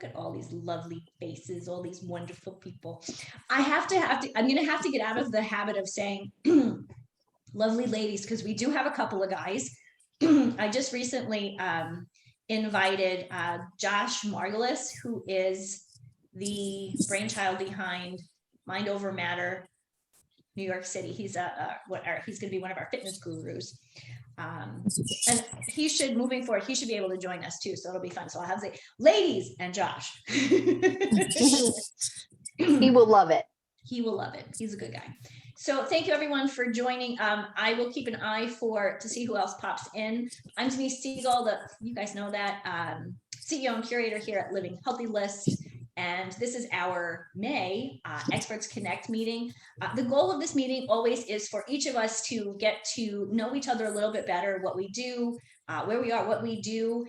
Look at all these lovely faces, all these wonderful people. I'm going to have to get out of the habit of saying lovely ladies, because we do have a couple of guys. I just recently invited Josh Margulis, who is the brainchild behind Mind Over Matter, New York City. He's he's going to be one of our fitness gurus. And he should, moving forward, he should be able to join us too. So it'll be fun. So I'll have to say, ladies and Josh. He will love it. He will love it. He's a good guy. So thank you everyone for joining. I will keep an eye to see who else pops in. I'm Denise Stegall, you guys know that, CEO and curator here at Living Healthy List. And this is our May Experts Connect meeting. The goal of this meeting always is for each of us to get to know each other a little bit better, what we do, where we are, what we do.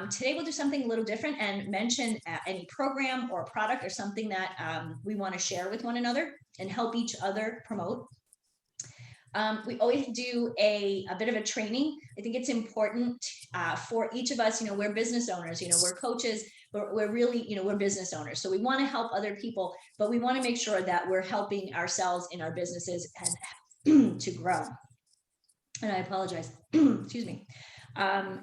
Today we'll do something a little different and mention any program or product or something that we want to share with one another and help each other promote. We always do a bit of a training. I think it's important for each of us. We're business owners, we're coaches, but we're really, we're business owners. So we want to help other people, but we want to make sure that we're helping ourselves in our businesses and to grow. And I apologize. Excuse me.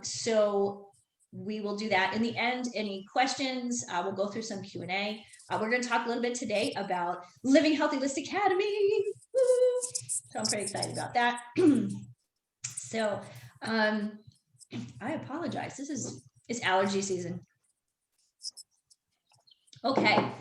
So we will do that. In the end, any questions, we'll go through some Q&A. We're going to talk a little bit today about Living Healthy List Academy. Woo! So I'm pretty excited about that. So I apologize. It's allergy season. Okay.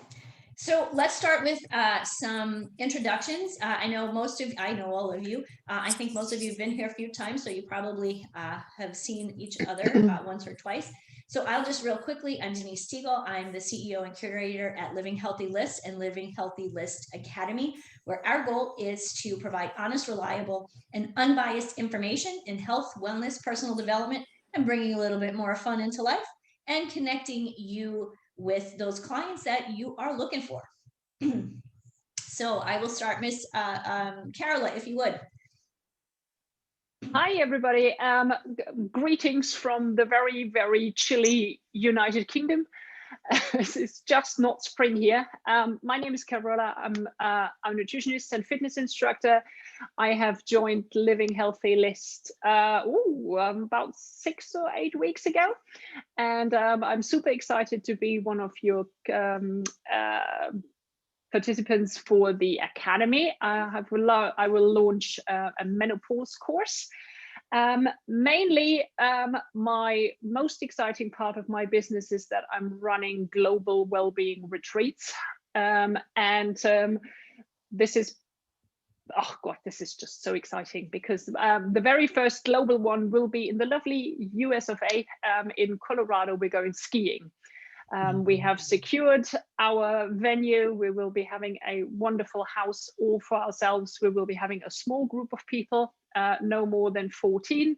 So let's start with some introductions. I know all of you. I think most of you have been here a few times, so you probably have seen each other once or twice. So I'll just real quickly, I'm Denise Stegall. I'm the CEO and curator at Living Healthy List and Living Healthy List Academy, where our goal is to provide honest, reliable, and unbiased information in health, wellness, personal development, and bringing a little bit more fun into life and connecting you with those clients that you are looking for. So I will start, Miss Carola, if you would. Hi, everybody. Greetings from the very, very chilly United Kingdom. It's just not spring here. My name is Carola. I'm a nutritionist and fitness instructor. I have joined Living Healthy List about 6 or 8 weeks ago. And I'm super excited to be one of your participants for the Academy. I will launch a menopause course. Mainly, my most exciting part of my business is that I'm running global well-being retreats. This is, oh God, this is just so exciting because the very first global one will be in the lovely US of A. In Colorado. We're going skiing. We have secured our venue. We will be having a wonderful house all for ourselves. We will be having a small group of people, no more than 14.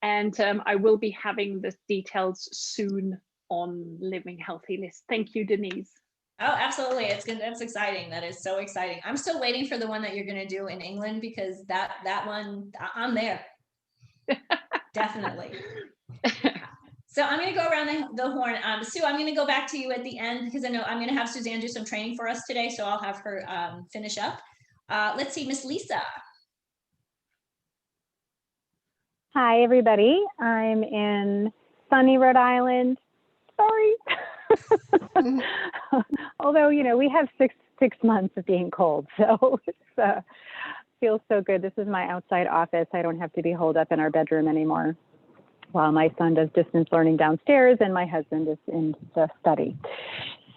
And I will be having the details soon on Living Healthy List. Thank you, Denise. Oh, absolutely. That's exciting. That is so exciting. I'm still waiting for the one that you're going to do in England because that one, I'm there. Definitely. So I'm going to go around the horn. Sue, I'm going to go back to you at the end because I know I'm going to have Suzanne do some training for us today. So I'll have her finish up. Let's see, Miss Lisa. Hi, everybody. I'm in sunny Rhode Island. Sorry. Although, we have six months of being cold. So it feels so good. This is my outside office. I don't have to be holed up in our bedroom anymore, while my son does distance learning downstairs and my husband is in the study.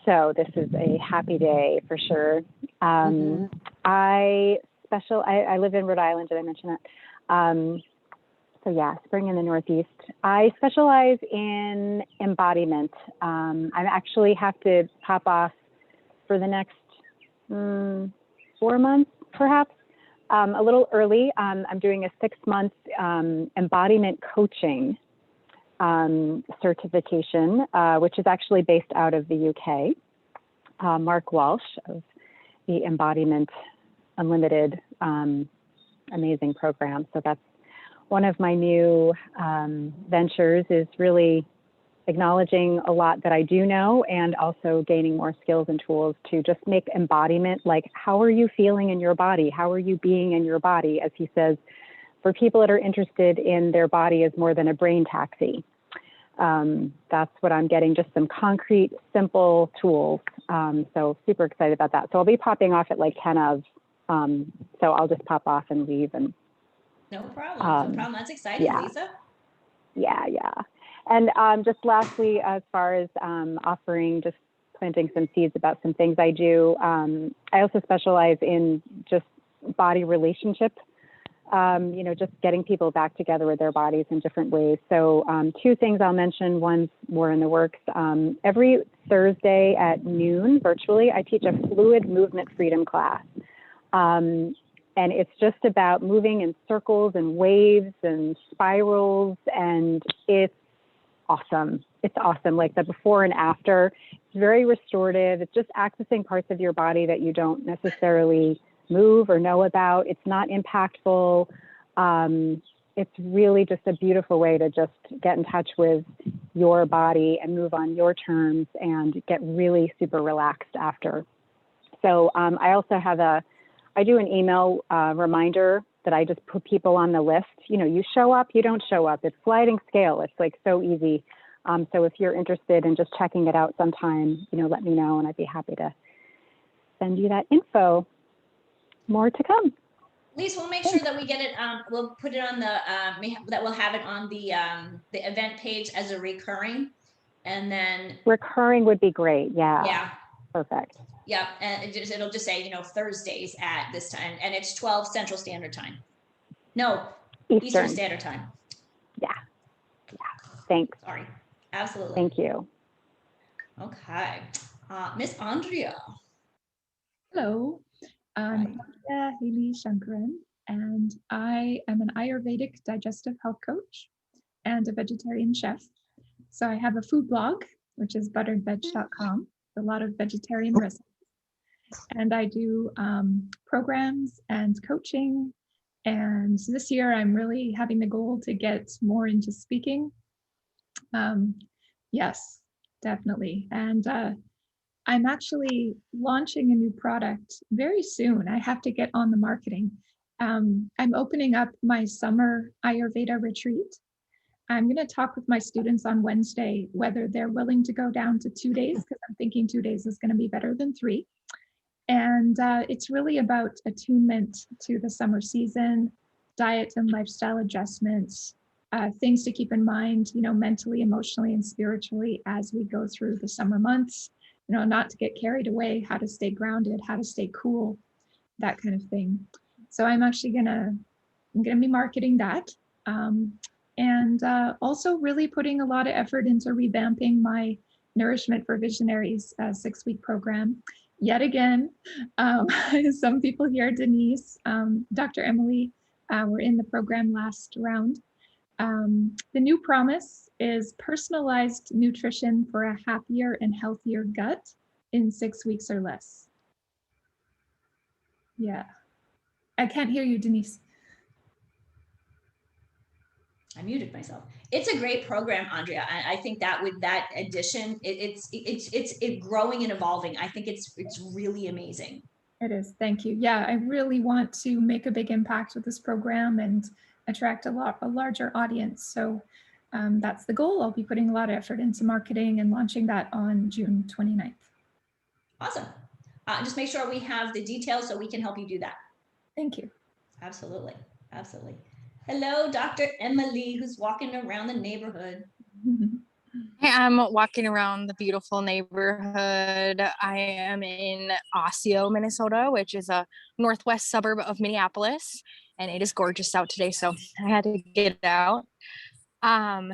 So this is a happy day for sure. I live in Rhode Island, did I mention that? So yeah, spring in the Northeast. I specialize in embodiment. I actually have to pop off for the next 4 months, perhaps. A little early. I'm doing a 6-month embodiment coaching certification, which is actually based out of the UK. Mark Walsh of the Embodiment Unlimited amazing program. So that's one of my new ventures, is really acknowledging a lot that I do know, and also gaining more skills and tools to just make embodiment, like, how are you feeling in your body? How are you being in your body? As he says, for people that are interested in their body as more than a brain taxi. That's what I'm getting, just some concrete, simple tools. So super excited about that. So I'll be popping off at like 10 of, so I'll just pop off and leave. And No problem. No problem. That's exciting, yeah. Lisa. Yeah. And just lastly, as far as offering, just planting some seeds about some things I do, I also specialize in just body relationship, just getting people back together with their bodies in different ways. So 2 things I'll mention, one's more in the works. Every Thursday at noon, virtually, I teach a fluid movement freedom class. And it's just about moving in circles and waves and spirals, and it's awesome. It's awesome. Like the before and after, it's very restorative. It's just accessing parts of your body that you don't necessarily move or know about. It's not impactful. It's really just a beautiful way to just get in touch with your body and move on your terms and get really super relaxed after. So I also have I do an email reminder that I just put people on the list. You show up, you don't show up. It's sliding scale. It's like so easy. So if you're interested in just checking it out sometime, let me know, and I'd be happy to send you that info. More to come. Lisa, we'll make sure that we get it. We'll put it on the that we'll have it on the event page as a recurring, and then recurring would be great. Yeah. Yeah. Perfect. Yeah, and it'll just say Thursdays at this time, and it's 12 Central Standard Time. No, Eastern Standard Time. Yeah. Thanks. Sorry. Absolutely. Thank you. Okay, Miss Andrea. Hello, I'm Andrea Haley Shankaran, and I am an Ayurvedic digestive health coach and a vegetarian chef. So I have a food blog, which is butteredveg.com, a lot of vegetarian recipes. And I do programs and coaching. And this year I'm really having the goal to get more into speaking. Yes, definitely. And I'm actually launching a new product very soon. I have to get on the marketing. I'm opening up my summer Ayurveda retreat. I'm going to talk with my students on Wednesday whether they're willing to go down to 2 days, because I'm thinking 2 days is going to be better than 3. And it's really about attunement to the summer season, diet and lifestyle adjustments, things to keep in mind, mentally, emotionally, and spiritually as we go through the summer months, not to get carried away, how to stay grounded, how to stay cool, that kind of thing. So I'm actually gonna be marketing that. And also really putting a lot of effort into revamping my Nourishment for Visionaries 6-week program. Yet again, some people here, Denise, Dr. Emily, were in the program last round. The new promise is personalized nutrition for a happier and healthier gut in 6 weeks or less. Yeah. I can't hear you, Denise. I muted myself. It's a great program, Andrea. I think that with that addition, it's growing and evolving. I think it's really amazing. It is. Thank you. Yeah, I really want to make a big impact with this program and attract a larger audience. So that's the goal. I'll be putting a lot of effort into marketing and launching that on June 29th. Awesome. Just make sure we have the details so we can help you do that. Thank you. Absolutely. Absolutely. Hello, Dr. Emily, who's walking around the neighborhood. I'm walking around the beautiful neighborhood. I am in Osseo, Minnesota, which is a northwest suburb of Minneapolis, and it is gorgeous out today, so I had to get out. I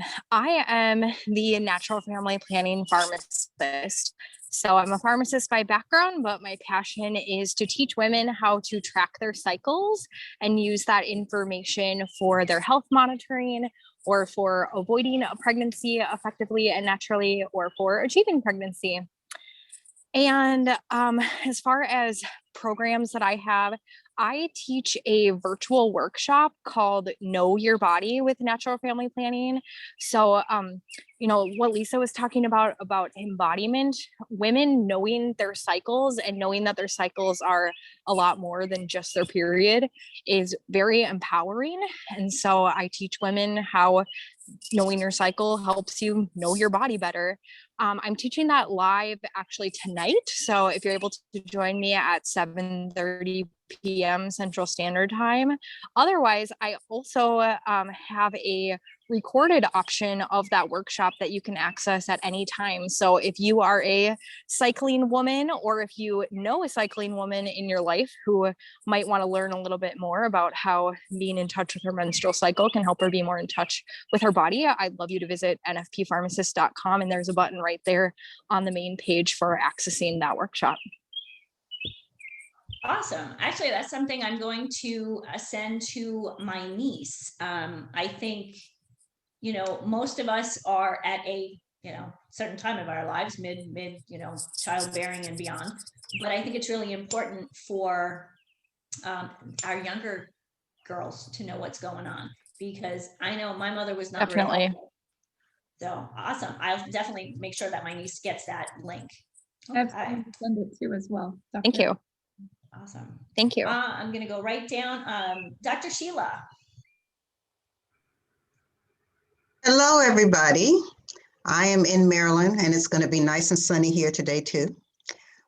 am the natural family planning pharmacist. So I'm a pharmacist by background, but my passion is to teach women how to track their cycles and use that information for their health monitoring, or for avoiding a pregnancy effectively and naturally, or for achieving pregnancy. And as far as programs that I have, I teach a virtual workshop called Know Your Body with Natural Family Planning. So, what Lisa was talking about embodiment, women knowing their cycles and knowing that their cycles are a lot more than just their period is very empowering. And so I teach women how knowing your cycle helps you know your body better. I'm teaching that live actually tonight. So if you're able to join me at 7:30 p.m. Central Standard Time. Otherwise, I also have a recorded option of that workshop that you can access at any time. So if you are a cycling woman, or if you know a cycling woman in your life who might want to learn a little bit more about how being in touch with her menstrual cycle can help her be more in touch with her body, I'd love you to visit nfppharmacist.com, and there's a button right there on the main page for accessing that workshop. Awesome. Actually, that's something I'm going to send to my niece. I think, most of us are at a, certain time of our lives, mid, childbearing and beyond. But I think it's really important for our younger girls to know what's going on, because I know my mother was not very Definitely. helpful. So awesome. I'll definitely make sure that my niece gets that link. Okay. Absolutely, send it to as well. Thank Dr. you. Awesome. Thank you. I'm going to go right down. Dr. Sheila. Hello, everybody. I am in Maryland, and it's going to be nice and sunny here today, too.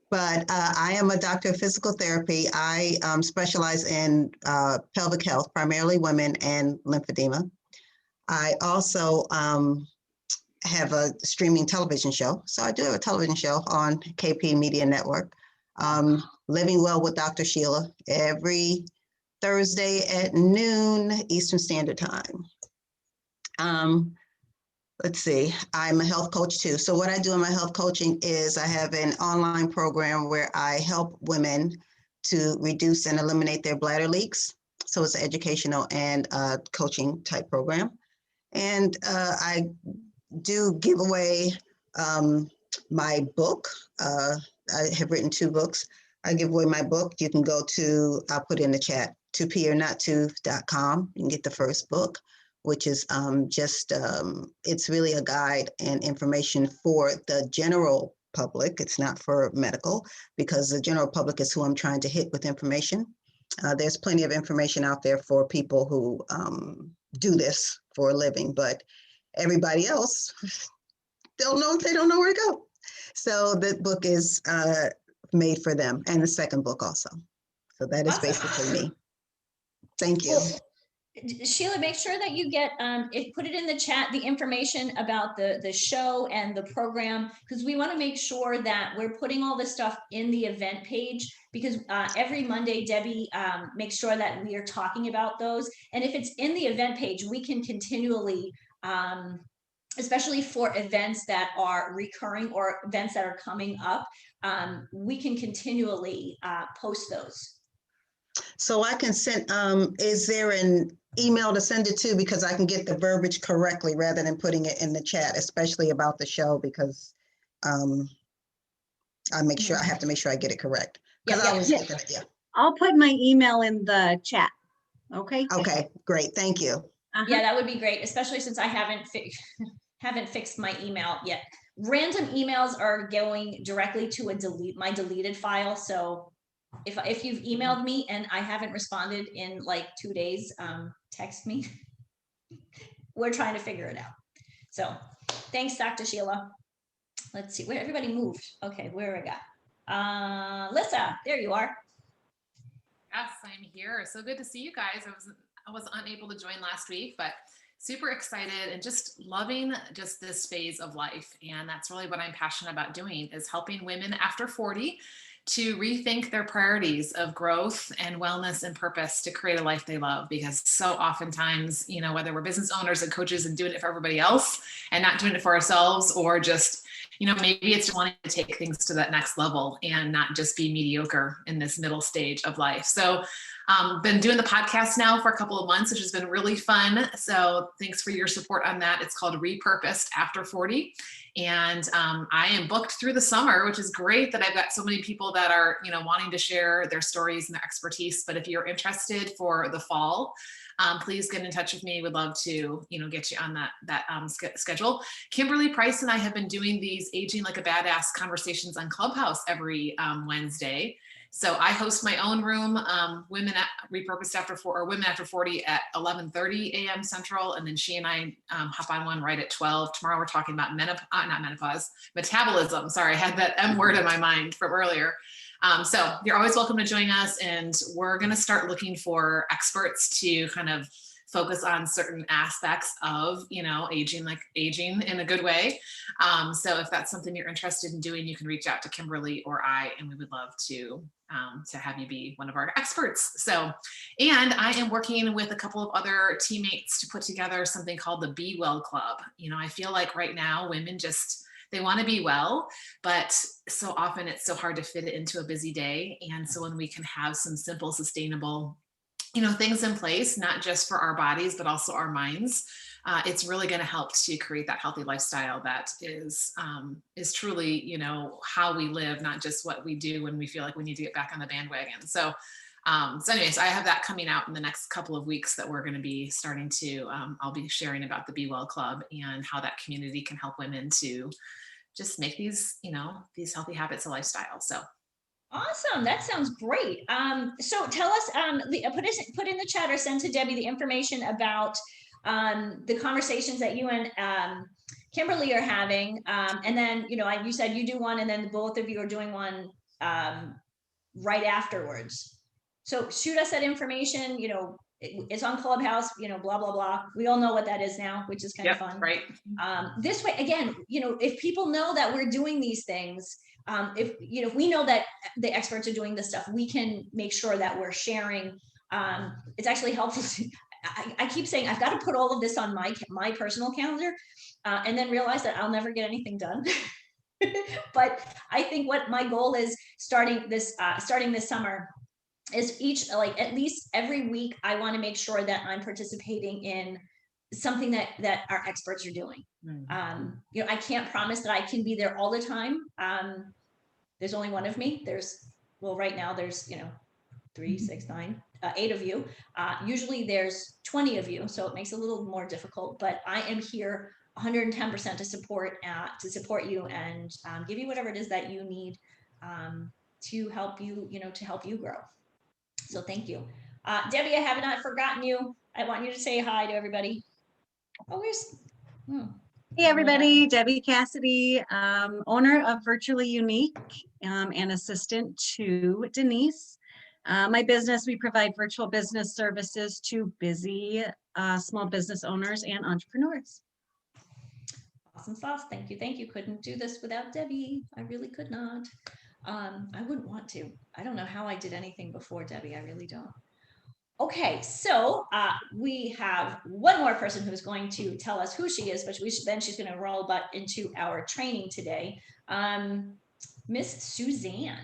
But I am a doctor of physical therapy. I specialize in pelvic health, primarily women, and lymphedema. I also have a streaming television show. So I do have a television show on KP Media Network, Living Well with Dr. Sheila, every Thursday at noon Eastern Standard Time. Let's see, I'm a health coach too. So what I do in my health coaching is I have an online program where I help women to reduce and eliminate their bladder leaks. So it's an educational and coaching type program. And I do give away my book. I have written 2 books. I give away my book. You can go to, I'll put in the chat, topeernottto.com. You can get the first book, which is it's really a guide and information for the general public. It's not for medical, because the general public is who I'm trying to hit with information. There's plenty of information out there for people who do this for a living, but everybody else they don't know where to go. So the book is made for them, and the second book also. So that is basically me. Thank you. Well, Sheila, make sure that you get put it in the chat, the information about the show and the program, because we want to make sure that we're putting all this stuff in the event page, because every Monday Debbie makes sure that we are talking about those, and if it's in the event page, we can continually especially for events that are recurring or events that are coming up, we can continually post those. So I can send, is there an email to send it to? Because I can get the verbiage correctly rather than putting it in the chat, especially about the show, because I have to make sure I get it correct. I'll put my email in the chat. Okay. Okay, great. Thank you. Yeah, that would be great, especially since I haven't fixed my email yet. Random emails are going directly to my deleted file. So if you've emailed me and I haven't responded in like 2 days, text me. We're trying to figure it out. So thanks, Dr. Sheila. Let's see where everybody moved. Okay, where we got Lissa, there you are. Yes, I'm here. So good to see you guys. I was unable to join last week, but super excited and just loving just this phase of life. And that's really what I'm passionate about doing, is helping women after 40 to rethink their priorities of growth and wellness and purpose to create a life they love. Because so oftentimes, whether we're business owners and coaches and doing it for everybody else and not doing it for ourselves, or just, maybe it's wanting to take things to that next level and not just be mediocre in this middle stage of life. So been doing the podcast now for a couple of months, which has been really fun. So thanks for your support on that. It's called Repurposed After 40. And I am booked through the summer, which is great that I've got so many people that are, wanting to share their stories and their expertise. But if you're interested for the fall, please get in touch with me. Would love to, get you on that schedule. Kimberly Price and I have been doing these Aging Like a Badass conversations on Clubhouse every Wednesday. So I host my own room, Women Repurposed After 40, or Women After 40 at 11:30 a.m. Central. And then she and I hop on one right at 12. Tomorrow we're talking about metabolism. Sorry, I had that M word in my mind from earlier. So you're always welcome to join us. And we're going to start looking for experts to kind of focus on certain aspects of, aging in a good way. So if that's something you're interested in doing, you can reach out to Kimberly or I, and we would love to have you be one of our experts. So, and I am working with a couple of other teammates to put together something called the Be Well Club. I feel like right now women they want to be well, but so often it's so hard to fit it into a busy day. And so when we can have some simple, sustainable things in place, not just for our bodies, but also our minds, it's really going to help to create that healthy lifestyle that is truly, how we live, not just what we do when we feel like we need to get back on the bandwagon. So anyways, I have that coming out in the next couple of weeks that we're going to be starting to, I'll be sharing about the Be Well Club and how that community can help women to just make these healthy habits a lifestyle. So. Awesome. That sounds great. So tell us, put in the chat or send to Debbie the information about the conversations that you and Kimberly are having. And then, you said you do one and then both of you are doing one right afterwards. So shoot us that information, it's on Clubhouse, blah, blah, blah. We all know what that is now, which is kind of fun. Right. This way, again, if people know that we're doing these things, if we know that the experts are doing this stuff, we can make sure that we're sharing. It's actually helpful. I keep saying I've got to put all of this on my personal calendar, and then realize that I'll never get anything done. But I think what my goal is starting this summer is at least every week I want to make sure that I'm participating in something that our experts are doing. Mm-hmm. I can't promise that I can be there all the time. There's only one of me. Right now there's 3, 6, 9, 8 of you. Usually there's 20 of you, so it makes it a little more difficult, but I am here 110% to support you and give you whatever it is that you need to help you grow. So thank you. Debbie, I have not forgotten you. I want you to say hi to everybody. Hey everybody, Debbie Cassidy, owner of Virtually Unique and assistant to Denise. My business, we provide virtual business services to busy small business owners and entrepreneurs. Awesome sauce. Thank you. Couldn't do this without Debbie. I really could not. I wouldn't want to. I don't know how I did anything before Debbie. I really don't. Okay, so we have one more person who's going to tell us who she is, but she's going to roll into our training today. Miss Suzanne.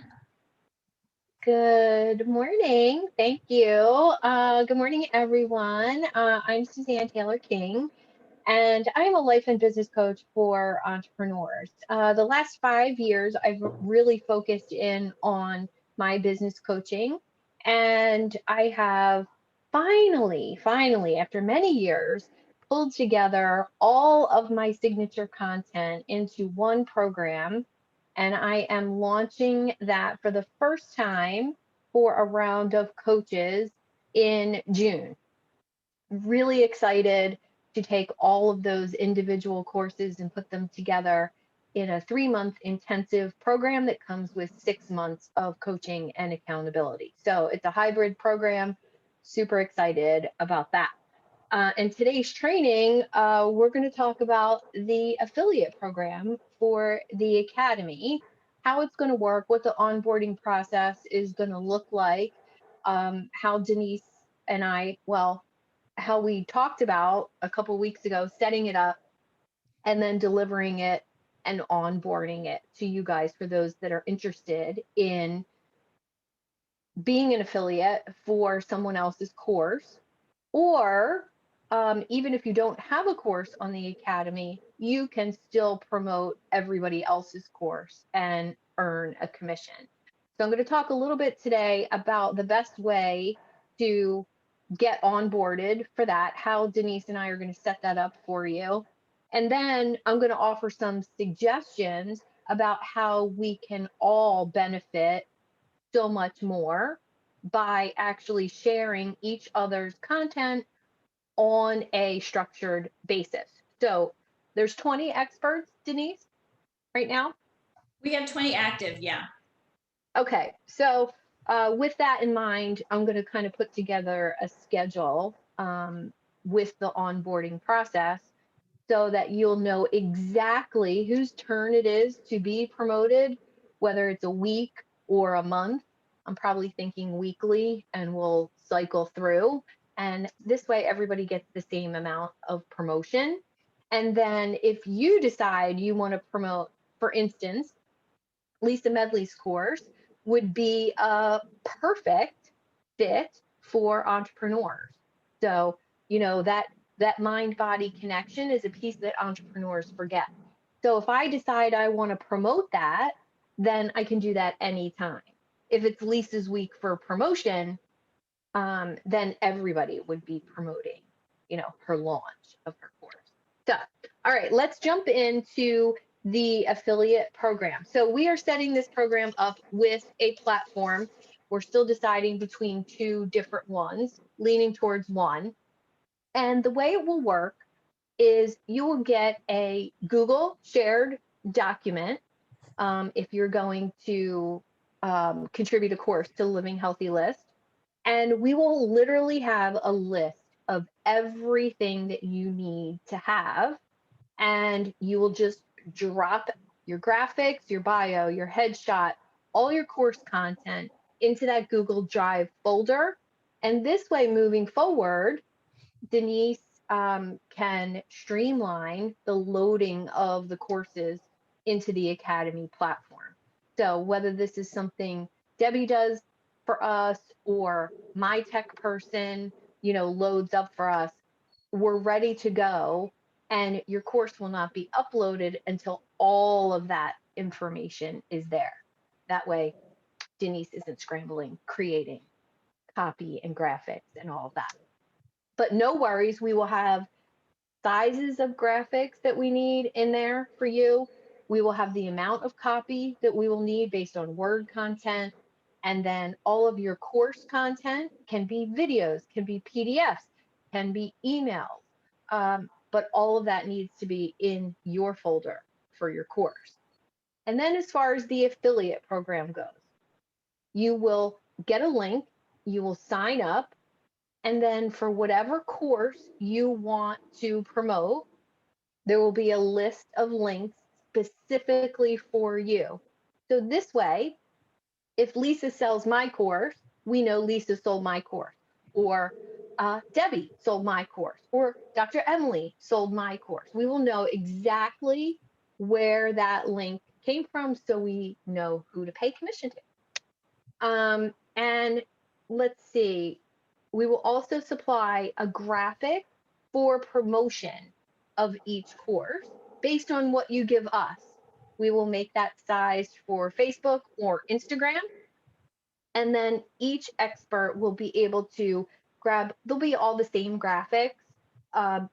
Good morning. Thank you. Good morning, everyone. I'm Suzanne Taylor King, and I'm a life and business coach for entrepreneurs. The last 5 years, I've really focused in on my business coaching, and I have finally, after many years, pulled together all of my signature content into one program. And I am launching that for the first time for a round of coaches in June. Really excited to take all of those individual courses and put them together in a 3-month intensive program that comes with 6 months of coaching and accountability. So it's a hybrid program. Super excited about that. In today's training, we're going to talk about the affiliate program for the Academy, how it's going to work, what the onboarding process is going to look like, how Denise and how we talked about a couple weeks ago, setting it up and then delivering it and onboarding it to you guys for those that are interested in being an affiliate for someone else's course, or even if you don't have a course on the Academy, you can still promote everybody else's course and earn a commission. So I'm going to talk a little bit today about the best way to get onboarded for that, how Denise and I are going to set that up for you. And then I'm going to offer some suggestions about how we can all benefit so much more by actually sharing each other's content on a structured basis. So there's 20 experts, Denise, right now? We have 20 active, yeah. Okay, so with that in mind, I'm going to kind of put together a schedule with the onboarding process so that you'll know exactly whose turn it is to be promoted, whether it's a week or a month. I'm probably thinking weekly, and we'll cycle through. And this way, everybody gets the same amount of promotion. And then if you decide you want to promote, for instance, Lisa Medley's course would be a perfect fit for entrepreneurs. So, you know, that mind-body connection is a piece that entrepreneurs forget. So if I decide I want to promote that, then I can do that anytime. If it's Lisa's week for promotion, then everybody would be promoting, you know, her launch of her course. So, all right, let's jump into the affiliate program. So we are setting this program up with a platform. We're still deciding between two different ones, leaning towards one. And the way it will work is you will get a Google shared document if you're going to contribute a course to Living Healthy List. And we will literally have a list of everything that you need to have. And you will just drop your graphics, your bio, your headshot, all your course content into that Google Drive folder. And this way, moving forward, Denise can streamline the loading of the courses into the Academy platform. So whether this is something Debbie does for us or my tech person, you know, loads up for us, we're ready to go. And your course will not be uploaded until all of that information is there. That way, Denise isn't scrambling, creating copy and graphics and all of that. But no worries, we will have sizes of graphics that we need in there for you. We will have the amount of copy that we will need based on Word content. And then all of your course content can be videos, can be PDFs, can be emails. But all of that needs to be in your folder for your course. And then as far as the affiliate program goes, you will get a link, you will sign up, and then for whatever course you want to promote, there will be a list of links specifically for you. So this way, if Lisa sells my course, we know Lisa sold my course, or Debbie sold my course, or Dr. Emily sold my course. We will know exactly where that link came from, so we know who to pay commission to. And let's see, we will also supply a graphic for promotion of each course based on what you give us. We will make that size for Facebook or Instagram. And then each expert will be able to grab, they'll be all the same graphics.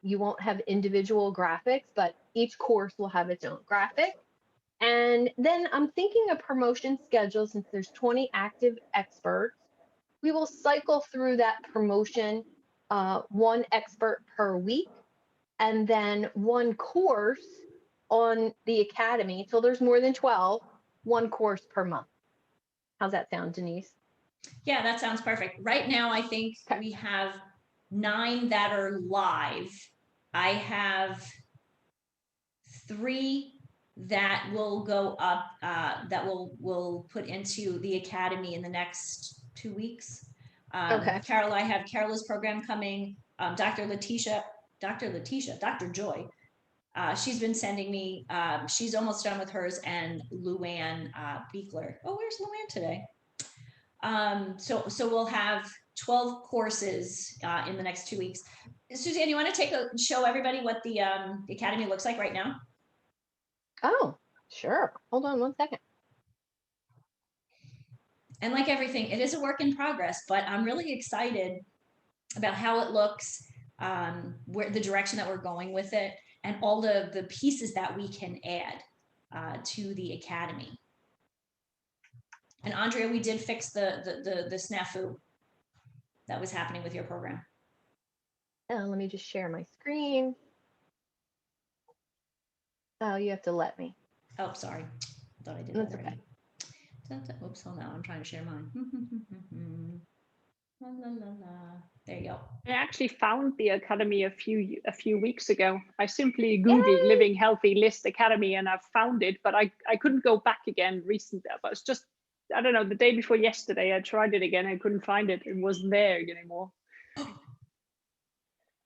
You won't have individual graphics, but each course will have its own graphic. And then I'm thinking a promotion schedule, since there's 20 active experts. We will cycle through that promotion, one expert per week, and then one course on the Academy. So there's more than 12, one course per month. How's that sound, Denise? Yeah, that sounds perfect. Right now, I think we have 9 that are live. I have 3 that will go up, that we'll put into the Academy in the next 2 weeks. Okay. Carol, I have Carola's program coming. Dr. Joy She's been sending me, she's almost done with hers, and Luann Beekler. Oh, where's Luann today? So we'll have 12 courses in the next 2 weeks. Suzanne, you want to show everybody what the Academy looks like right now? Oh, sure. Hold on 1 second. And like everything, it is a work in progress, but I'm really excited about how it looks, where the direction that we're going with it, and all the pieces that we can add to the Academy. And Andrea, we did fix the snafu that was happening with your program. Let me just share my screen. Oh, you have to let me. Oh, sorry. I thought I did. That's that okay. Oops, hold on. I'm trying to share mine. La, la, la, la. There you go. I actually found the Academy a few weeks ago. I simply Googled Living Healthy List Academy and I found it, but I couldn't go back again recently. But it's just, I don't know, the day before yesterday, I tried it again. I couldn't find it. It wasn't there anymore.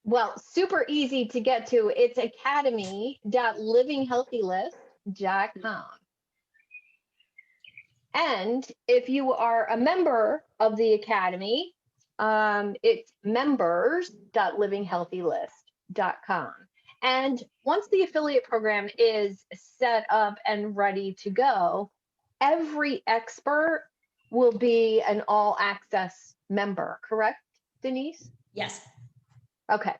Well, super easy to get to. It's academy.livinghealthylist.com. And if you are a member of the Academy, it's members.livinghealthylist.com. And once the affiliate program is set up and ready to go, every expert will be an all access member, correct, Denise? Yes. Okay.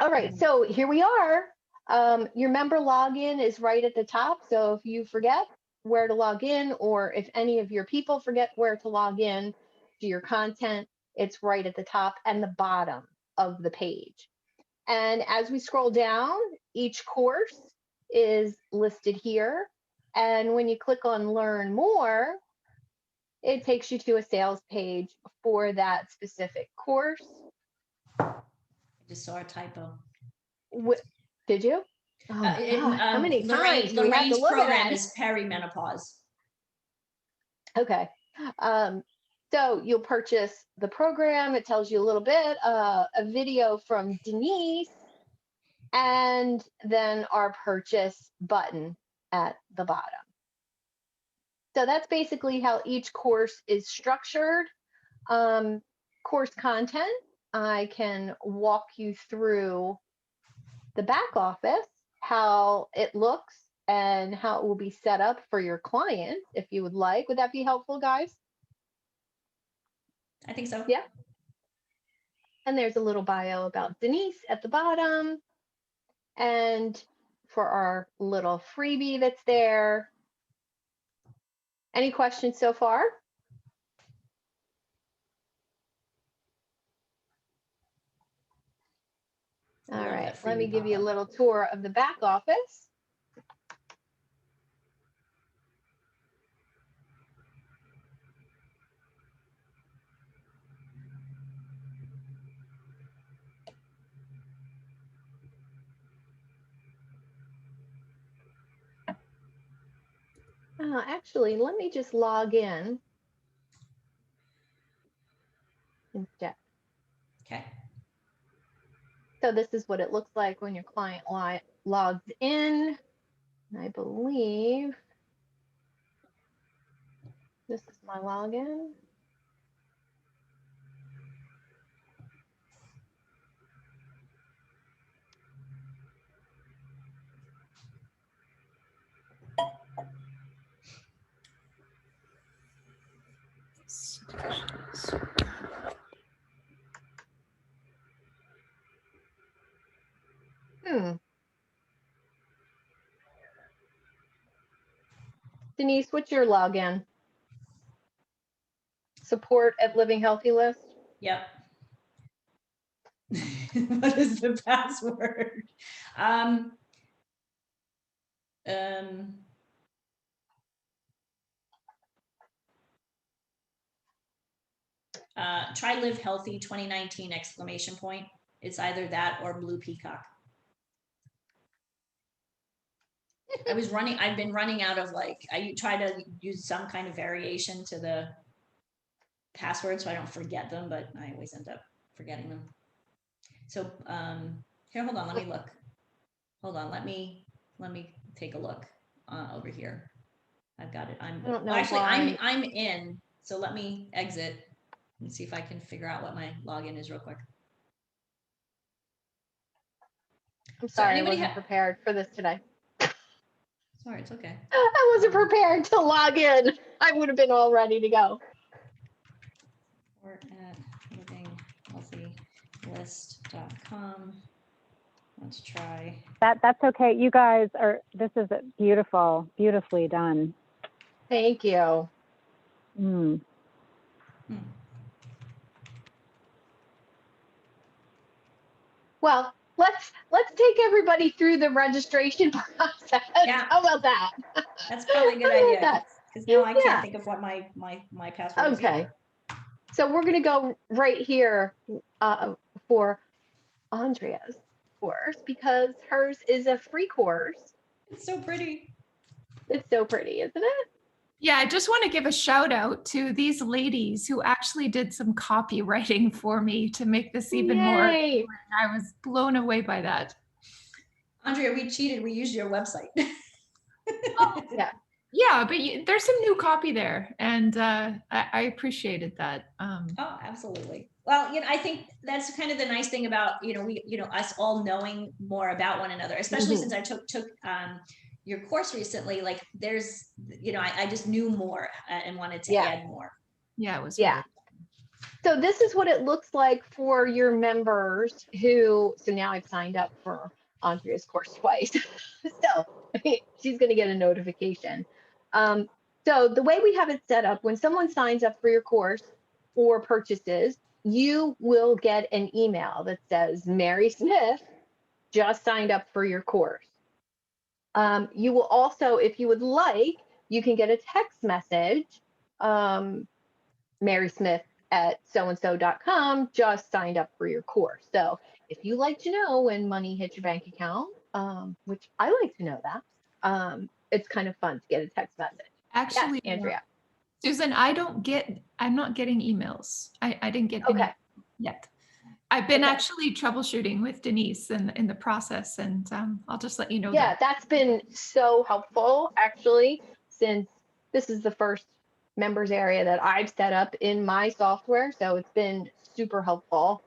All right. So here we are. Your member login is right at the top. So if you forget where to log in, or if any of your people forget where to log in to your content, it's right at the top and the bottom of the page. And as we scroll down, each course is listed here. And when you click on Learn More, it takes you to a sales page for that specific course. I just saw a typo. Did you? Oh, God, how many times do we have Lorraine's to look at program that? is perimenopause. Okay. So you'll purchase the program. It tells you a little bit, a video from Denise, and then our purchase button at the bottom. So that's basically how each course is structured. Course content, I can walk you through the back office, how it looks and how it will be set up for your client, if you would like. Would that be helpful, guys? I think so. Yeah. And there's a little bio about Denise at the bottom. And for our little freebie that's there. Any questions so far? All right, let me give you a little tour of the back office. Actually, let me just log in instead. Okay. So this is what it looks like when your client logs in. I believe this is my login. Denise, what's your login? Support at Living Healthy List? Yep. What is the password? Try Live Healthy 2019 exclamation point. It's either that or Blue Peacock. I've been running out of I try to use some kind of variation to the password so I don't forget them, but I always end up forgetting them. So here, hold on, let me look. hold on, let me take a look over here. I've got it. I don't know actually why. I'm in, so let me exit and see if I can figure out what my login is real quick. I'm So sorry, I anybody wasn't prepared for this today. Sorry, it's okay. I wasn't prepared to log in. I would have been all ready to go. Or at livinghealthylist.com. Let's try. That's okay. You guys are, this is beautiful, beautifully done. Thank you. Mm. Well, let's take everybody through the registration process. Yeah. How about that? That's probably a good How about idea, that? because now I Yeah. can't think of what my password is Okay. either. So we're going to go right here for Andrea's course, because hers is a free course. It's so pretty. It's so pretty, isn't it? Yeah, I just want to give a shout out to these ladies who actually did some copywriting for me to make this even more. Yay. I was blown away by that. Andrea, we cheated. We used your website. Yeah. Yeah, but there's some new copy there, and I appreciated that. Oh, absolutely. Well, I think that's kind of the nice thing about, us all knowing more about one another, especially since I took your course recently. Like there's, I just knew more and wanted to add more. Yeah, it was. Yeah. So this is what it looks like for your members so now I've signed up for Andrea's course twice. So she's going to get a notification. So the way we have it set up, when someone signs up for your course or purchases, you will get an email that says, Mary Smith just signed up for your course. You will also, if you would like, you can get a text message, Mary Smith at so-and-so.com just signed up for your course. So if you like to know when money hits your bank account, which I like to know that, it's kind of fun to get a text message. Actually, yes, Andrea. Susan, I'm not getting emails. I didn't get any yet. I've been actually troubleshooting with Denise in the process, and I'll just let you know. Yeah, that's been so helpful, actually, since this is the first members area that I've set up in my software. So it's been super helpful,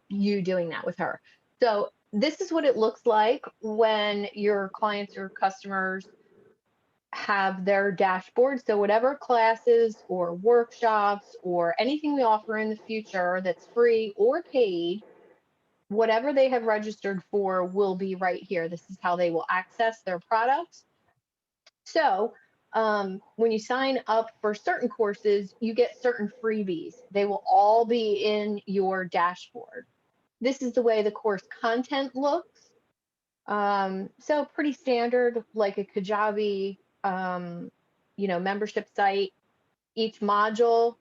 you doing that with her. So this is what it looks like when your clients or customers have their dashboard. So whatever classes or workshops or anything we offer in the future that's free or paid, whatever they have registered for will be right here. This is how they will access their products. So when you sign up for certain courses, you get certain freebies. They will all be in your dashboard. This is the way the course content looks. So pretty standard, like a Kajabi, membership site. Each module,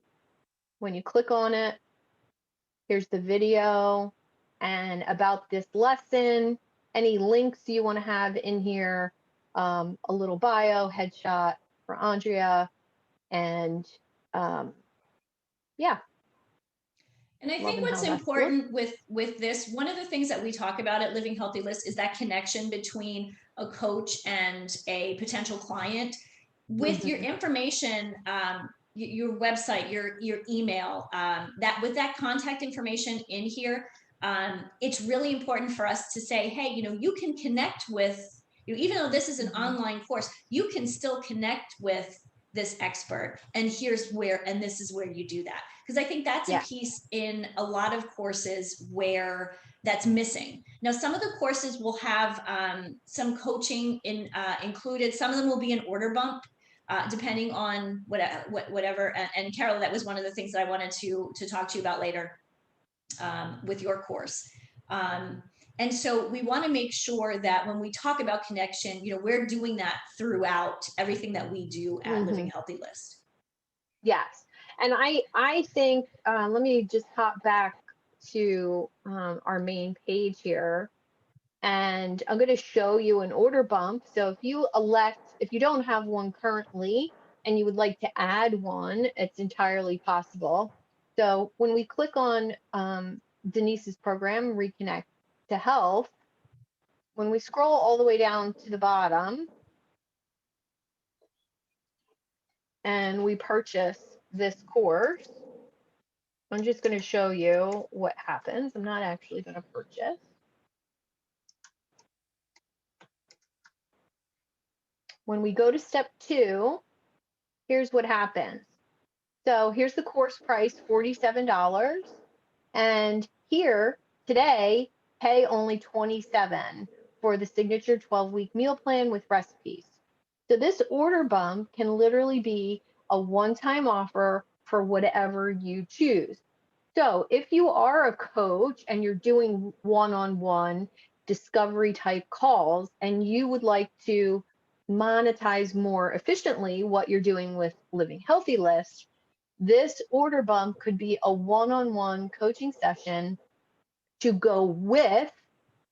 when you click on it, here's the video and about this lesson, any links you want to have in here, a little bio, headshot for Andrea, and yeah. And I think what's important with this, one of the things that we talk about at Living Healthy List is that connection between a coach and a potential client with your information, your website, your email, that with that contact information in here, it's really important for us to say, hey, you can connect with, even though this is an online course, you can still connect with this expert, and here's where, and this is where you do that. Because I think that's a piece in a lot of courses where that's missing. Now, some of the courses will have some coaching included. Some of them will be an order bump, depending on whatever. And Carol, that was one of the things that I wanted to talk to you about later with your course. And so we want to make sure that when we talk about connection, we're doing that throughout everything that we do at Living Healthy List. Yes. And I think, let me just hop back to our main page here. And I'm going to show you an order bump. So if you don't have one currently and you would like to add one, it's entirely possible. So when we click on Denise's program, Reconnect to Health, when we scroll all the way down to the bottom and we purchase this course, I'm just going to show you what happens. I'm not actually going to purchase. When we go to step 2, here's what happens. So here's the course price, $47. And here today, pay only $27 for the signature 12-week meal plan with recipes. So this order bump can literally be a one-time offer for whatever you choose. So if you are a coach and you're doing one-on-one discovery type calls and you would like to monetize more efficiently what you're doing with Living Healthy List, this order bump could be a one-on-one coaching session to go with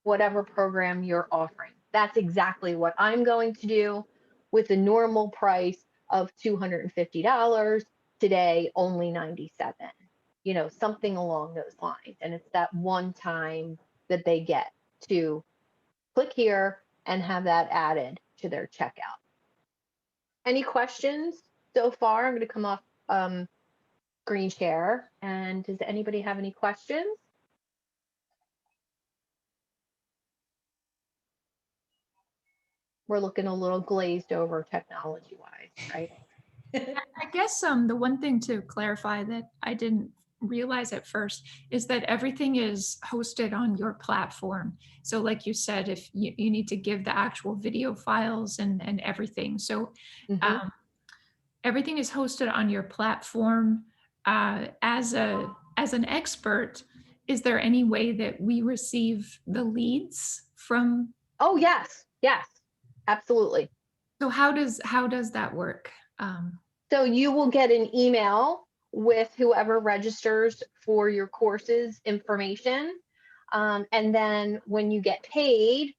whatever program you're offering. That's exactly what I'm going to do with a normal price of $250, today only $97, you know, something along those lines. And it's that one time that they get to click here and have that added to their checkout. Any questions so far? I'm going to come off screen share. And does anybody have any questions? We're looking a little glazed over technology wise, right? I guess the one thing to clarify that I didn't realize at first is that everything is hosted on your platform. So like you said, if you need to give the actual video files and everything. So everything is hosted on your platform. As an expert, is there any way that we receive the leads from? Oh, yes, absolutely. So how does that work? So you will get an email with whoever registers for your courses information. And then when you get paid,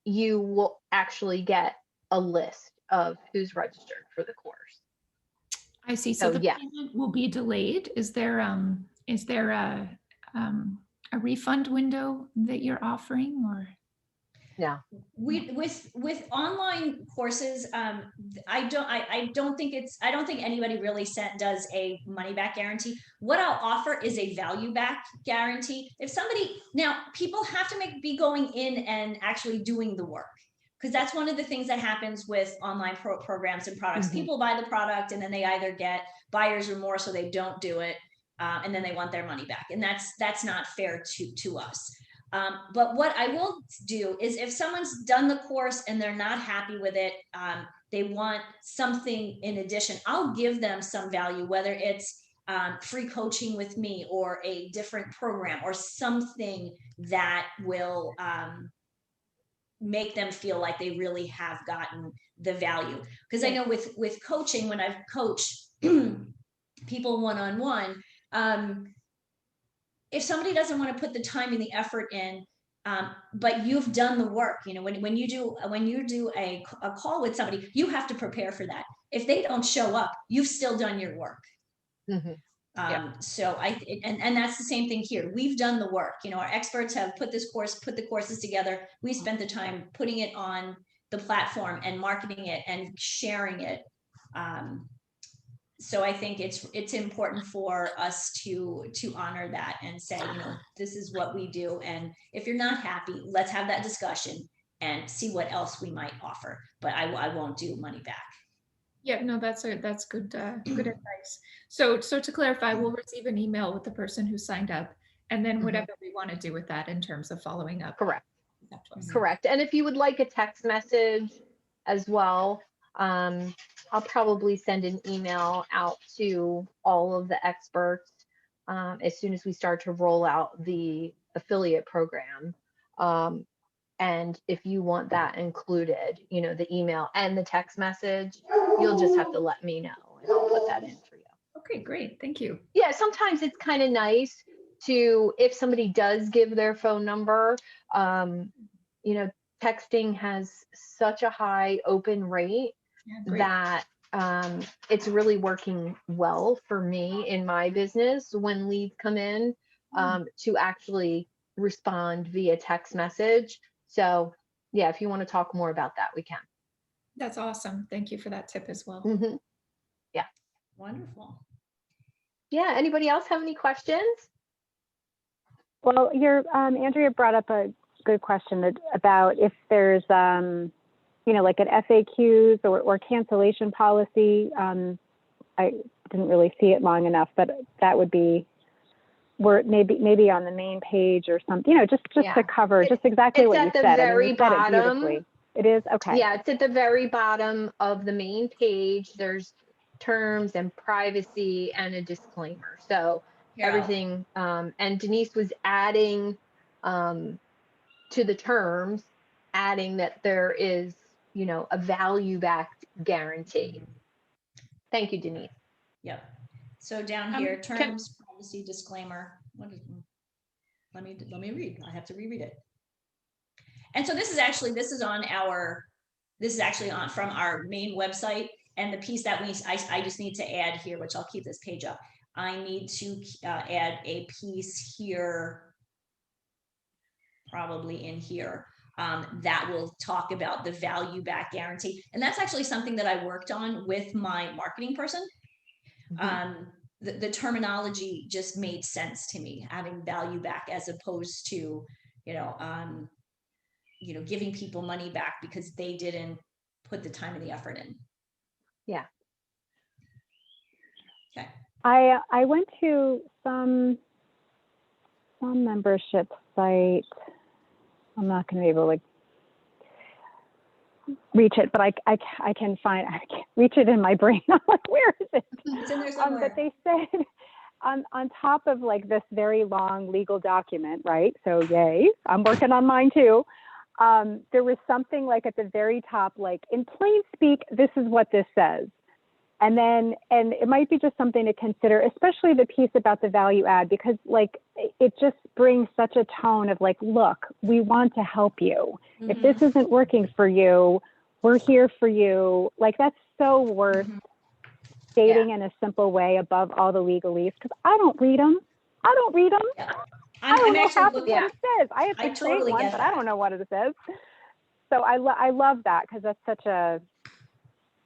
you will actually get a list of who's registered for the course. I see. So the yeah, payment will be delayed. Is there a refund window that you're offering, or? No. With online courses, I don't think anybody really does a money back guarantee. What I'll offer is a value back guarantee. If somebody, now people have to be going in and actually doing the work, because that's one of the things that happens with online programs and products. People buy the product and then they either get buyer's remorse or they don't do it, and then they want their money back, and that's not fair to us. But what I will do is, if someone's done the course and they're not happy with it, they want something in addition, I'll give them some value, whether it's free coaching with me or a different program or something that will make them feel like they really have gotten the value. Because I know with coaching, when I've coached people one-on-one, if somebody doesn't want to put the time and the effort in, but you've done the work, you know, when you do a call with somebody, you have to prepare for that. If they don't show up, you've still done your work. So and that's the same thing here. We've done the work. You know, our experts have put the courses together. We spent the time putting it on the platform and marketing it and sharing it. So I think it's important for us to honor that and say, you know, this is what we do. And if you're not happy, let's have that discussion and see what else we might offer. But I won't do money back. Yeah, no, that's good good advice. So to clarify, we'll receive an email with the person who signed up, and then whatever we want to do with that in terms of following up. Correct. Correct. And if you would like a text message as well, I'll probably send an email out to all of the experts as soon as we start to roll out the affiliate program. And if you want that included, you know, the email and the text message, you'll just have to let me know and I'll put that in for you. Okay, great. Thank you. Yeah, sometimes it's kind of nice to, if somebody does give their phone number, you know, texting has such a high open rate that it's really working well for me in my business when leads come in to actually respond via text message. So yeah, if you want to talk more about that, we can. That's awesome. Thank you for that tip as well. Mhm. Wonderful. Yeah, anybody else have any questions? Well, Andrea brought up a good question about if there's, like an FAQs or cancellation policy. I didn't really see it long enough, but that would be where maybe on the main page or something, just Yeah. to cover just exactly It's what at you the said. very You said it bottom. beautifully. It is? Okay. Yeah, it's at the very bottom of the main page. There's terms and privacy and a disclaimer. So Carol. everything, and Denise was adding to the terms, adding that there is, a value backed guarantee. Thank you, Denise. Yep. So down here, terms, privacy, disclaimer. Let me read. I have to reread it. And so this is actually on from our main website, and the piece that I just need to add here, which I'll keep this page up. I need to add a piece here, probably in here, that will talk about the value back guarantee. And that's actually something that I worked on with my marketing person. The terminology just made sense to me, having value back as opposed to, giving people money back because they didn't put the time and the effort in. Yeah. Okay. I went to some membership site. I'm not going to be able to reach it, but I can reach it in my brain. I'm like, where is it? It's in there somewhere. But they said on top of like this very long legal document, right? So yay, I'm working on mine too. There was something like at the very top, like in plain speak, this is what this says. And it might be just something to consider, especially the piece about the value add, because like it just brings such a tone of like, look, we want to help you. Mm-hmm. If this isn't working for you, we're here for you. Like that's so worth stating in a simple way above all the legalese, because I don't read them. Yeah. I don't know half of what it says. I have to create one, but I don't know what it says. So I love that, because that's such a,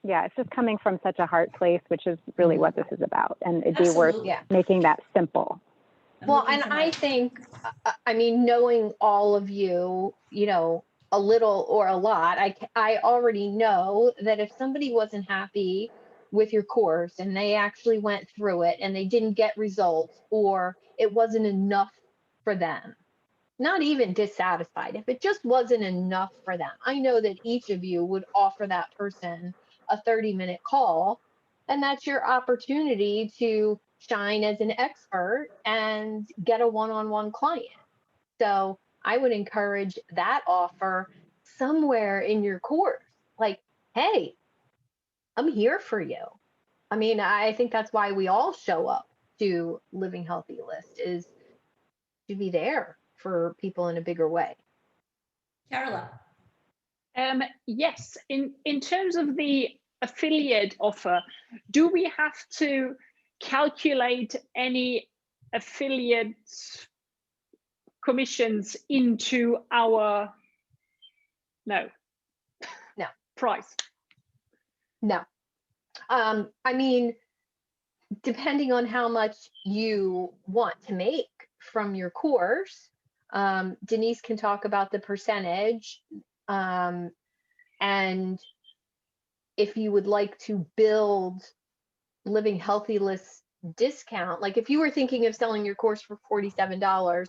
it's just coming from such a heart place, which is really what this is about. And it'd be worth making that simple. Well, and I think, knowing all of you, a little or a lot, I already know that if somebody wasn't happy with your course and they actually went through it and they didn't get results, or it wasn't enough for them, not even dissatisfied, if it just wasn't enough for them, I know that each of you would offer that person a 30-minute call, and that's your opportunity to shine as an expert and get a one-on-one client. So I would encourage that offer somewhere in your course, like, hey, I'm here for you. I think that's why we all show up to Living Healthy List, is to be there for people in a bigger way. Carola. Yes, in terms of the affiliate offer, do we have to calculate any affiliate commissions into our price? No. Depending on how much you want to make from your course, Denise can talk about the percentage, and if you would like to build Living Healthy List discount, like if you were thinking of selling your course for $47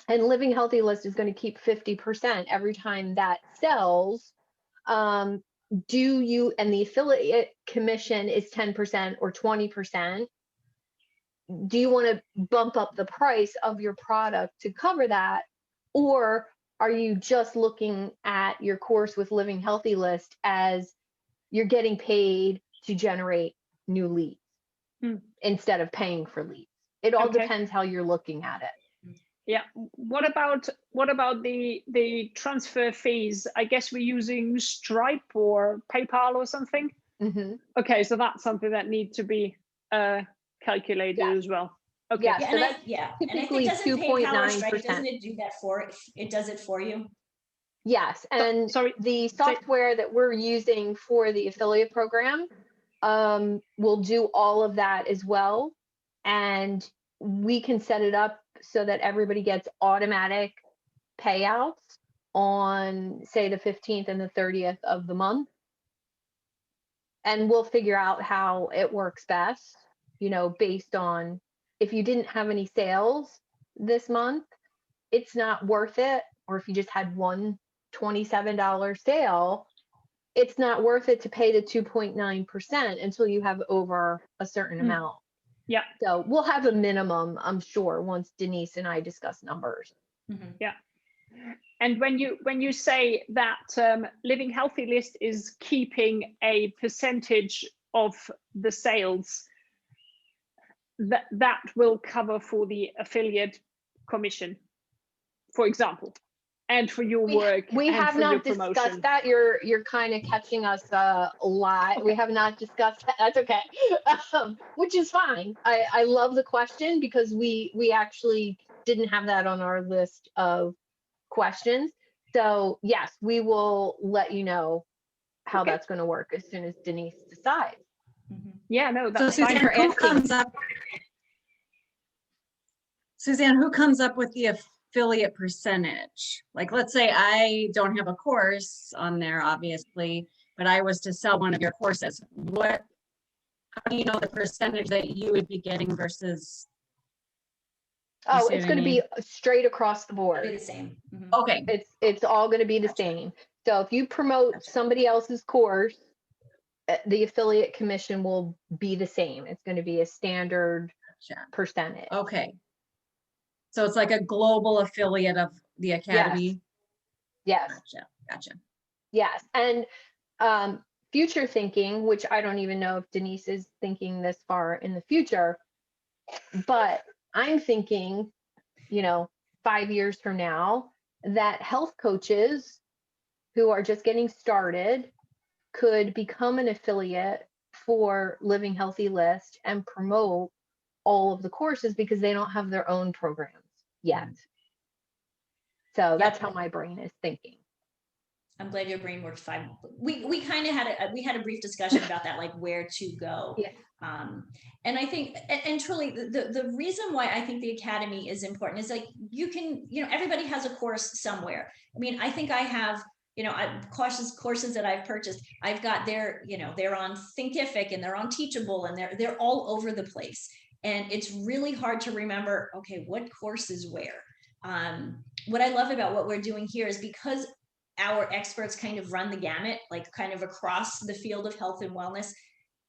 and Living Healthy List is going to keep 50% every time that sells, and the affiliate commission is 10% or 20%, do you want to bump up the price of your product to cover that? Or are you just looking at your course with Living Healthy List as you're getting paid to generate new leads instead of paying for leads? It all depends how you're looking at it. Yeah. What about the transfer fees? I guess we're using Stripe or PayPal or something. Mm-hmm. Okay, so that's something that needs to be calculated as well. Okay. Yeah, so that's typically 2.9%. Doesn't it do that it does it for you? Yes, and sorry, the software that we're using for the affiliate program will do all of that as well. And we can set it up so that everybody gets automatic payouts on, say, the 15th and the 30th of the month. And we'll figure out how it works best, you know, based on if you didn't have any sales this month, it's not worth it. Or if you just had one $27 sale, it's not worth it to pay the 2.9% until you have over a certain amount. Yeah. So we'll have a minimum, I'm sure, once Denise and I discuss numbers. Yeah. And when you say that Living Healthy List is keeping a percentage of the sales, that will cover for the affiliate commission, for example, and for your work. We and have for your not promotion. discussed that. You're kind of catching us a lot. We have not discussed that. That's okay, which is fine. I love the question because we actually didn't have that on our list of questions. So yes, we will let you know how Okay. that's going to work as soon as Denise decides. Yeah, no, So that's fine. Suzanne, who comes up? Suzanne, who comes up with the affiliate percentage? Like, let's say I don't have a course on there, obviously, but I was to sell one of your courses. How do you know the percentage that you would be getting versus? Oh, see it's what I going to be straight across the Be board. the same. Okay, It's all going to be the same. So if you promote somebody else's course, the affiliate commission will be the same. It's going to be a standard gotcha. percentage. Okay. So it's like a global affiliate of the academy. Yes. Gotcha. Yes. And future thinking, which I don't even know if Denise is thinking this far in the future, but I'm thinking, 5 years from now, that health coaches who are just getting started could become an affiliate for Living Healthy List and promote all of the courses because they don't have their own programs yet. So that's how my brain is thinking. I'm glad your brain works fine. We kind of had a brief discussion about that, like where to go. Yeah. And I think, and truly the reason why I think the academy is important is like, you can, everybody has a course somewhere. I mean, I think I have, courses that I've purchased, I've got they're on Thinkific and they're on Teachable and they're all over the place. And it's really hard to remember, okay, what course is where? What I love about what we're doing here is because our experts kind of run the gamut, like kind of across the field of health and wellness,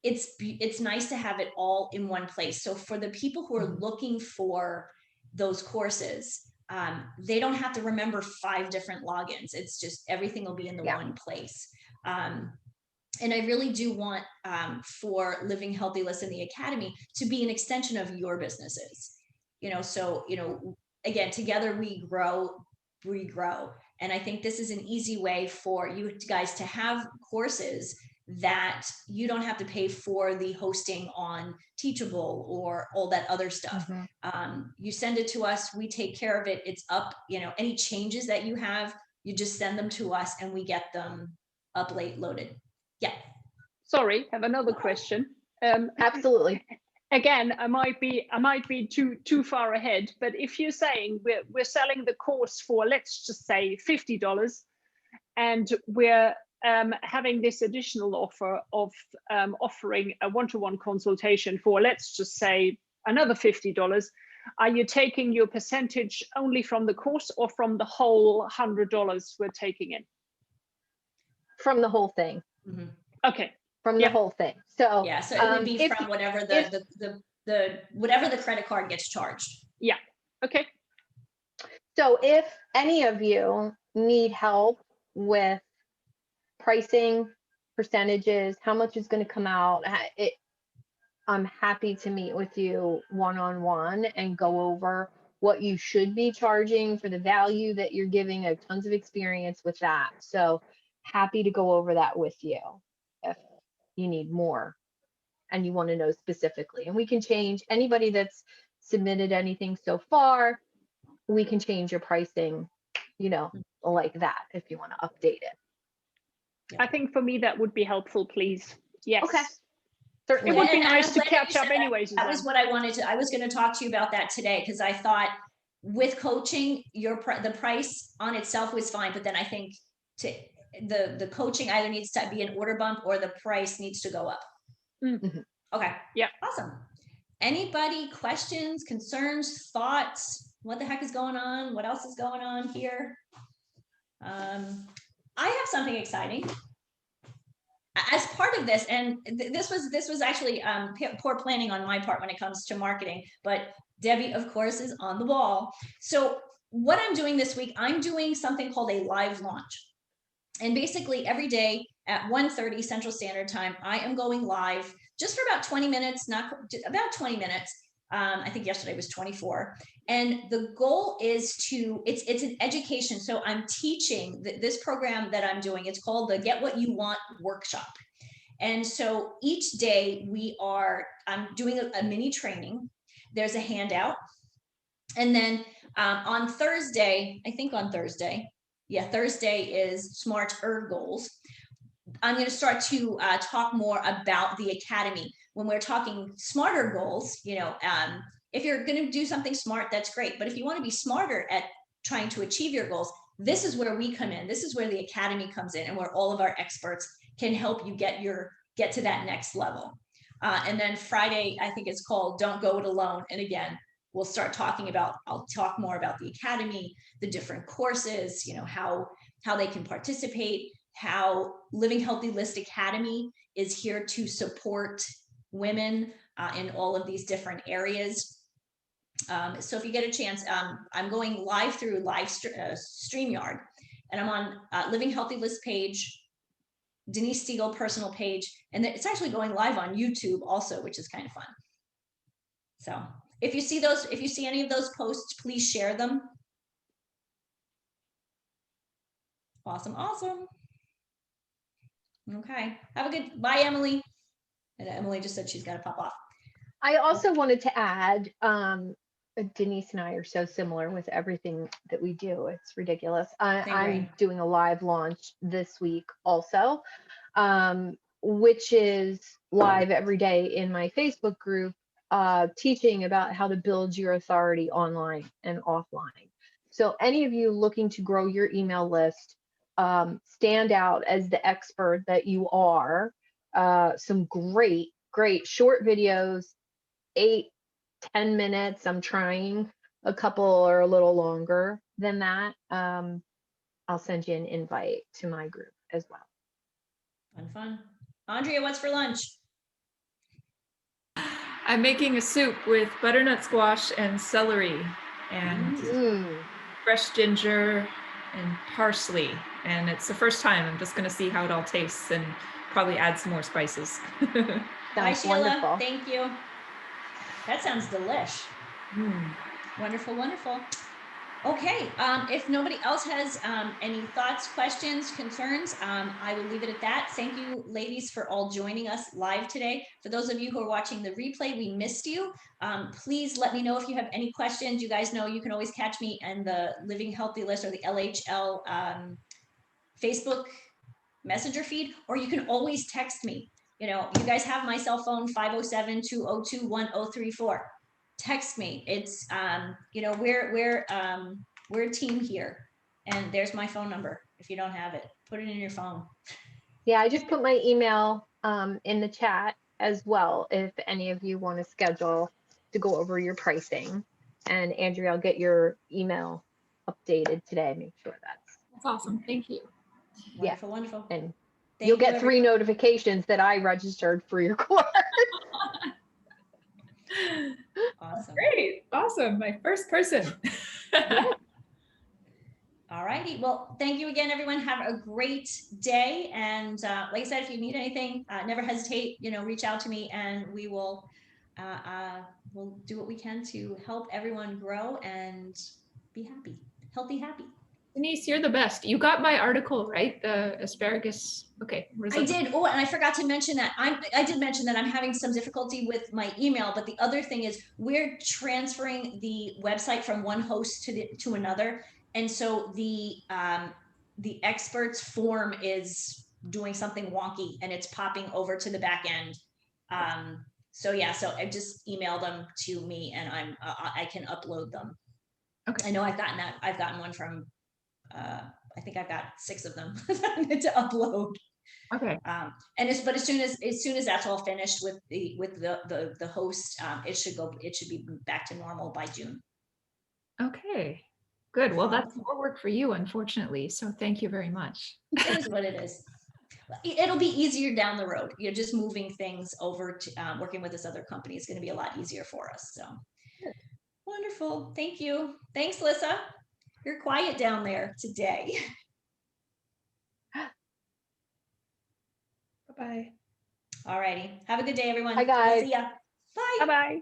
it's nice to have it all in one place. So for the people who are looking for those courses, they don't have to remember 5 different logins. It's just everything will be in the one place. And I really do want for Living Healthy List in the Academy to be an extension of your businesses. Again, together we grow. And I think this is an easy way for you guys to have courses that you don't have to pay for the hosting on Teachable or all that other stuff. You send it to us, we take care of it. It's up, any changes that you have, you just send them to us and we get them loaded. Yeah. Sorry, I have another question. Absolutely. Again, I might be too far ahead, but if you're saying we're selling the course for, let's just say $50, and we're having this additional offer of offering a one-to-one consultation for, let's just say, another $50, are you taking your percentage only from the course or from the whole $100 we're taking in? From the whole thing. Okay. From the whole thing. So yeah, so it would be from whatever whatever the credit card gets charged. Yeah. Okay. So if any of you need help with pricing, percentages, how much is going to come out, I'm happy to meet with you one-on-one and go over what you should be charging for the value that you're giving. I have tons of experience with that. So happy to go over that with you if you need more and you want to know specifically. And we can change anybody that's submitted anything so far. We can change your pricing you know, like that, if you want to update it. I think for me that would be helpful, please. Yes. Okay. It Certainly. would be And I'm nice to glad that you catch up said that. anyway, That was Suzanne. what I wanted to, I was going to talk to you about that today, because I thought with coaching, the price on itself was fine, but then I think the coaching either needs to be an order bump or the price needs to go up. Mhm. Okay. Yeah. Awesome. Anybody questions, concerns, thoughts? What the heck is going on? What else is going on here? I have something exciting. As part of this, and this was actually poor planning on my part when it comes to marketing, but Debbie, of course, is on the ball. So what I'm doing this week, I'm doing something called a live launch. And basically every day at 1:30 Central Standard Time, I am going live just for about 20 minutes, about 20 minutes. I think yesterday was 24. And the goal is it's an education. So I'm teaching this program that I'm doing. It's called the Get What You Want workshop. And so each day I'm doing a mini training. There's a handout. And then on Thursday, Thursday is Smarter Goals. I'm going to start to talk more about the Academy. When we're talking smarter goals, if you're going to do something smart, that's great. But if you want to be smarter at trying to achieve your goals, this is where we come in. This is where the Academy comes in, and where all of our experts can help you get to that next level. And then Friday, I think it's called Don't Go It Alone. And again, we'll start talking about, I'll talk more about the Academy, the different courses, how they can participate, how Living Healthy List Academy is here to support women in all of these different areas. So if you get a chance, I'm going live through StreamYard, and I'm on Living Healthy List page, Denise Stegall personal page, and it's actually going live on YouTube also, which is kind of fun. So if you see any of those posts, please share them. Awesome. Okay. Have a good, bye, Emily. And Emily just said she's got to pop off. I also wanted to add, Denise and I are so similar with everything that we do. It's ridiculous. I'm doing a live launch this week also, which is live every day in my Facebook group, teaching about how to build your authority online and offline. So any of you looking to grow your email list, stand out as the expert that you are. Some great short videos, 8-10 minutes. I'm trying a couple or a little longer than that. I'll send you an invite to my group as well. Fun. Andrea, what's for lunch? I'm making a soup with butternut squash and celery and fresh ginger and parsley. And it's the first time. I'm just going to see how it all tastes and probably add some more spices. Bye, Sheila. Wonderful. Thank you. That sounds delish. Wonderful. Okay. If nobody else has any thoughts, questions, concerns, I will leave it at that. Thank you, ladies, for all joining us live today. For those of you who are watching the replay, we missed you. Please let me know if you have any questions. You guys know you can always catch me in the Living Healthy List or the LHL Facebook Messenger feed, or you can always text me. You guys have my cell phone, 507-202-1034. Text me. It's we're a team here, and there's my phone number. If you don't have it, put it in your phone. Yeah, I just put my email in the chat as well, if any of you want to schedule to go over your pricing. And Andrea, I'll get your email updated today. Make sure that's awesome. Thank you. Wonderful. And you'll get 3 notifications that I registered for your course. Awesome. Great. Awesome. My first person. All righty. Well, thank you again, everyone. Have a great day. And like I said, if you need anything, never hesitate, reach out to me, and we will we'll do what we can to help everyone grow and be happy, healthy, happy. Denise, you're the best. You got my article, right? The asparagus. Okay. I did. Oh, and I forgot to mention that I did mention that I'm having some difficulty with my email, but the other thing is we're transferring the website from one host to another. And so the experts form is doing something wonky and it's popping over to the back end. So yeah, so I just emailed them to me and I can upload them. Okay. I know I've gotten one from, I think I've got 6 of them to upload. Okay. But as soon as that's all finished with the host, it should be back to normal by June. Okay. Good. Well, that's more work for you, unfortunately. So thank you very much. It is what it is. It'll be easier down the road. You're just moving things over to working with this other company is going to be a lot easier for us. So wonderful. Thank you. Thanks, Lissa. You're quiet down there today. Bye-bye. All righty. Have a good day, everyone. Bye, guys. We'll see ya. Bye. Bye-bye.